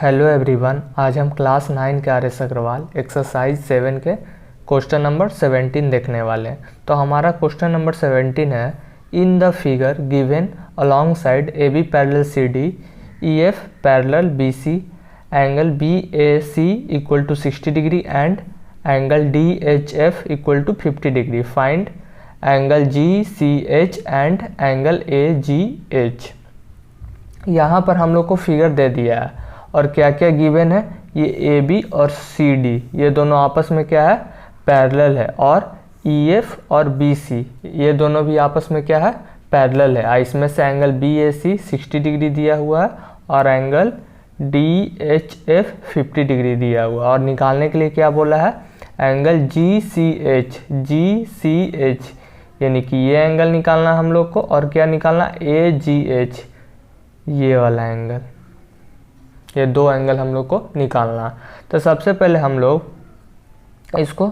Hello everyone, आज हम class 9 के आर.एस. अग्रवाल एक्सरसाइज 7 के क्वेश्चन नंबर 17 देखने वाले हैं। तो हमारा क्वेश्चन नंबर 17 है, in the figure given alongside A B parallel C D, E F parallel B C, angle B A C equal to 60 degree and angle D H F equal to 50 degree. Find angle G C H and angle A G H. यहाँ पर हम लोग को figure दे दिया है और क्या क्या गिवन है, ये ए बी और सी डी ये दोनों आपस में क्या है, पैरेलल है, और ई एफ और बी सी ये दोनों भी आपस में क्या है, पैरेलल है। इसमें से angle B A C 60 degree दिया हुआ है और angle D H F 50 degree दिया हुआ है। और निकालने के लिए क्या बोला है, एंगल जी सी एच, यानी कि ये एंगल निकालना हम लोग को, और क्या निकालना, ए जी एच, ये वाला एंगल, ये दो एंगल हम लोग को निकालना है। तो सबसे पहले हम लोग इसको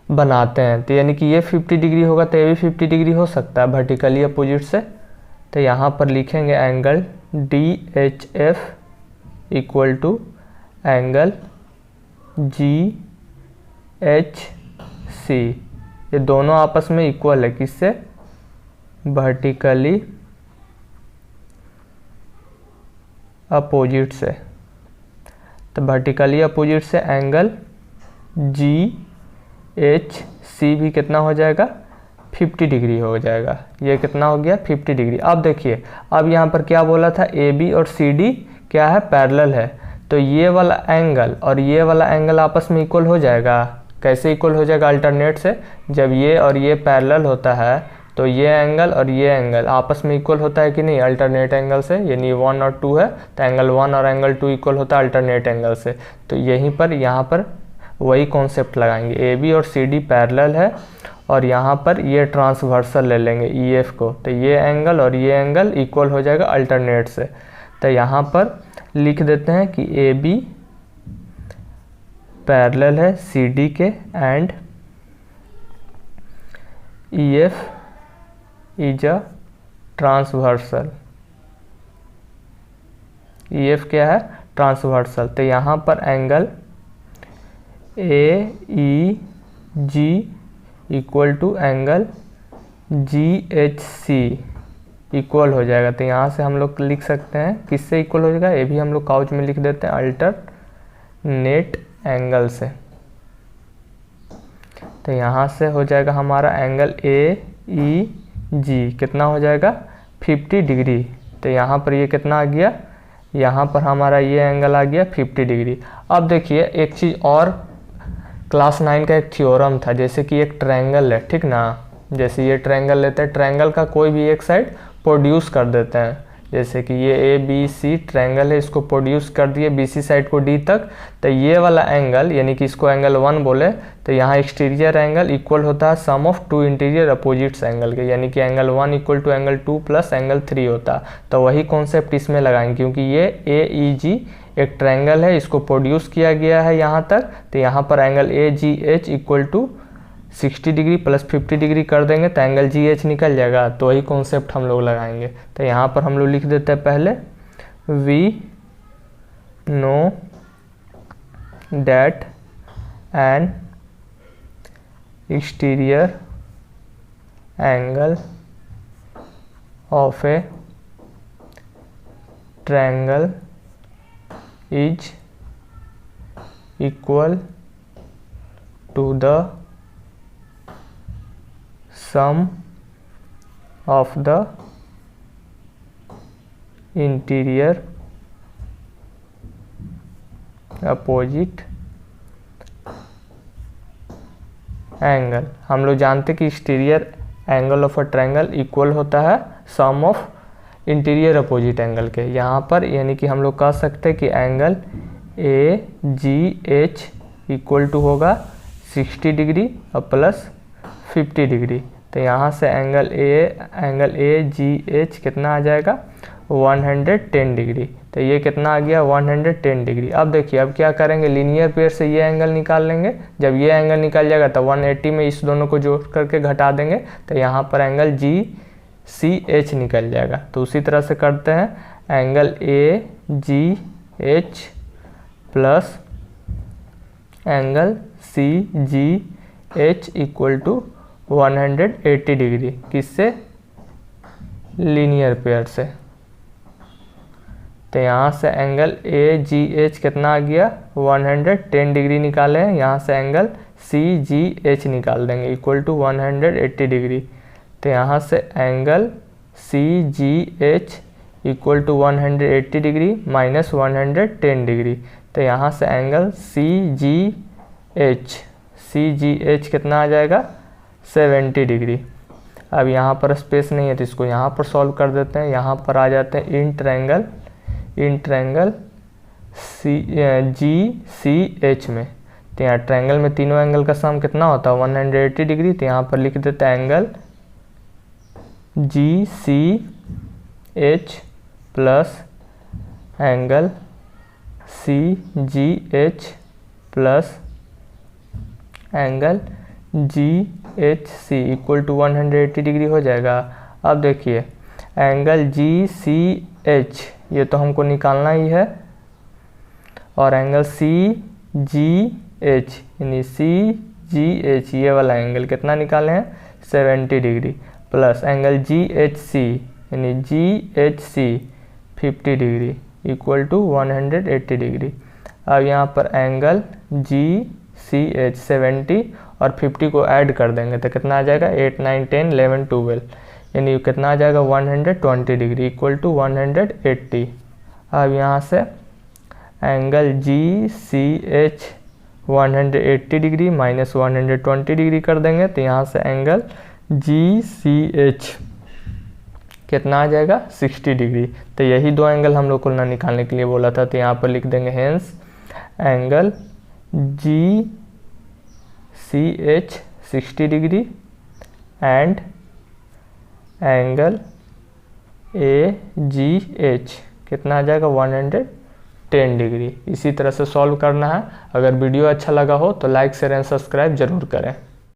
बनाते हैं। तो यानी कि ये 50 डिग्री होगा तो ये भी 50 डिग्री हो सकता है वर्टिकली अपोजिट से। तो यहाँ पर लिखेंगे angle D H F equal to angle G H C. ये दोनों आपस में इक्वल है, किससे, वर्टिकली अपोजिट से। तो वर्टिकली अपोजिट से एंगल जी एच सी भी कितना हो जाएगा, 50 डिग्री हो जाएगा। ये कितना हो गया, 50 डिग्री। अब देखिए, अब यहाँ पर क्या बोला था, ए बी और सी डी क्या है, पैरेलल है। तो ये वाला एंगल और ये वाला एंगल आपस में इक्वल हो जाएगा। कैसे इक्वल हो जाएगा, अल्टरनेट से। जब ये और ये पैरेलल होता है तो ये एंगल और ये एंगल आपस में इक्वल होता है कि नहीं, अल्टरनेट एंगल से। यानी 1 और 2 है तो एंगल 1 और एंगल 2 इक्वल होता है अल्टरनेट एंगल से। तो यहीं पर यहाँ पर वही कॉन्सेप्ट लगाएंगे, ए बी और सी डी पैरेलल है और यहाँ पर ये ट्रांसवर्सल ले लेंगे ई एफ को। तो ये एंगल और ये एंगल इक्वल हो जाएगा अल्टरनेट से। तो यहाँ पर लिख देते हैं कि ए बी पैरेलल है सी डी के and E F is a transversal. E F क्या है, ट्रांसवर्सल। तो यहाँ पर angle A E G equal to angle G H C equal हो जाएगा। तो यहाँ से हम लोग लिख सकते हैं, किससे इक्वल हो जाएगा, ये भी हम लोग काउच में लिख देते हैं, अल्टरनेट एंगल से। तो यहाँ से हो जाएगा हमारा एंगल ए ई जी कितना हो जाएगा, 50 डिग्री। तो यहाँ पर ये कितना आ गया, यहाँ पर हमारा ये एंगल आ गया 50 डिग्री। अब देखिए एक चीज़ और, क्लास 9 का एक थ्योरम था, जैसे कि एक ट्रायंगल है, ठीक ना। जैसे ये ट्रायंगल लेते हैं, ट्रायंगल का कोई भी एक साइड प्रोड्यूस कर देते हैं। जैसे कि ये ए बी सी ट्रायंगल है, इसको प्रोड्यूस कर दिए बी सी साइड को डी तक। तो ये वाला एंगल, यानी कि इसको एंगल 1 बोले, तो यहाँ एक्सटीरियर एंगल इक्वल होता है sum of 2 interior opposites angle के। यानी कि angle 1 equal to angle 2 plus angle 3 होता है। तो वही कॉन्सेप्ट इसमें लगाएंगे, क्योंकि ये ए ई जी एक ट्रायंगल है, इसको प्रोड्यूस किया गया है यहाँ तक। तो यहाँ पर angle A G H equal to 60 degree plus 50 degree कर देंगे तो एंगल जी एच निकल जाएगा। तो वही कॉन्सेप्ट हम लोग लगाएंगे। तो यहाँ पर हम लोग लिख देते हैं पहले, we know that an exterior angle of a triangle is equal to the sum of the interior opposite angle. हम लोग जानते कि exterior angle of a triangle equal होता है sum of interior opposite angle के। यहाँ पर यानी कि हम लोग कह सकते हैं कि angle A G H equal to होगा 60 डिग्री और प्लस 50 डिग्री। तो यहाँ से एंगल ए जी एच कितना आ जाएगा, 110 डिग्री। तो ये कितना आ गया, 110 डिग्री। अब देखिए, अब क्या करेंगे, लीनियर पेयर से ये एंगल निकाल लेंगे। जब ये एंगल निकल जाएगा तो 180 में इस दोनों को जोड़ करके घटा देंगे, तो यहाँ पर एंगल जी सी एच निकल जाएगा। तो उसी तरह से करते हैं, angle A G H plus angle C G H equal to 180 degree. किससे? लीनियर पेयर से। तो यहाँ से एंगल ए जी एच कितना आ गया? 110 डिग्री निकाले हैं। यहाँ से एंगल सी जी एच निकाल देंगे इक्वल टू 180 डिग्री। तो यहाँ से angle C G H equal to 180 degree minus 110 degree. तो यहाँ से एंगल सी जी एच कितना आ जाएगा? 70 डिग्री। अब यहाँ पर स्पेस नहीं है तो इसको यहाँ पर सॉल्व कर देते हैं। यहाँ पर आ जाते हैं in triangle C ji C H में। तो यहाँ ट्रायंगल में तीनों एंगल का सम कितना होता है? 180 डिग्री। तो यहाँ पर लिख देते हैं angle G C H plus angle C G H plus angle G H C equal to 180 degree हो जाएगा। अब देखिए एंगल जी सी एच ये तो हमको निकालना ही है, और एंगल सी जी एच यानी सी जी एच ये वाला एंगल कितना निकाले हैं? 70 degree plus angle G H C यानी G H C 50 degree equal to 180 degree. अब यहाँ पर एंगल जी सी एच 70 और 50 को ऐड कर देंगे तो कितना आ जाएगा? 8 9 10 11 12 यानी कितना आ जाएगा? 120 डिग्री इक्वल टू 180। अब यहाँ से angle G C H 180 degree minus 120 degree कर देंगे तो यहाँ से एंगल जी सी एच कितना आ जाएगा? 60 डिग्री। तो यही दो एंगल हम लोग को ना निकालने के लिए बोला था। तो यहाँ पर लिख देंगे hence angle G C H 60 degree and angle A G H कितना आ जाएगा? 110 डिग्री। इसी तरह से सॉल्व करना है। अगर वीडियो अच्छा लगा हो तो लाइक शेयर एंड सब्सक्राइब जरूर करें।